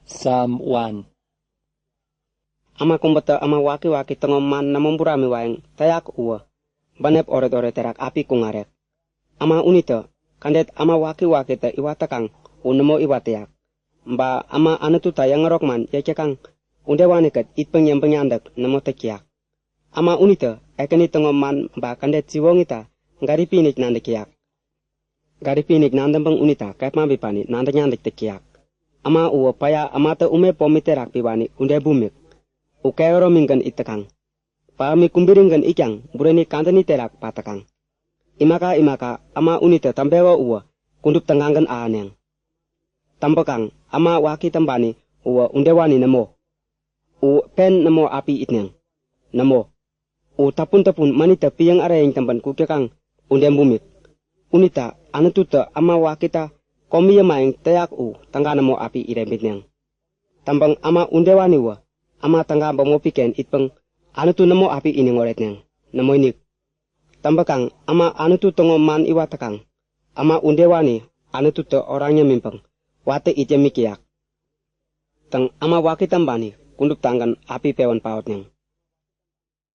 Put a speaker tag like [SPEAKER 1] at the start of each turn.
[SPEAKER 1] Psalm 1.
[SPEAKER 2] Ama kumbata ama waki-waki tengoman namon burami waeng tayak uwa. Banep ore-ore terak api kungarek. Ama unita kandet ama waki-waki te iwatakang unemo iwatayak. Mba ama anutu tayang ngerokman yakekang undewani ket itpeng-penyandak nemo tekiyak. Ama unita ekeni tengoman mba kandet siwongita ngaripinik nandekiyak. Garipinik nandempeng unita kep mabipani nandenyandik tekiyak. Ama uwa paya amata ume pomiterak piwani unde bumik. Ukero minggan itekang. Pa mi kumbiringgan ikyang bureni kanteni terak patakang. Imaka ama unita tambewa uwa kundup tenganggan aaneng. Tampakang ama waki tambani uwa undewani nemo. U pen nemo api itneng. Nemo. U tapun manita piyang arayeng tamban kukekang unde bumik. Unita anututa ama wakita komiya maeng tayak tangga namo api irembitneng. Tambang ama undewani wa ama tangga bamo piken itpeng anutu namo api ini ngoretneng. Namo inik. Tambakang ama anutu tongo man iwatakang. Ama undewani anutu to orangnya mimpeng. Wate itya mikiyak. Tang ama waki tambani kundup tanggan api pewan pautneng.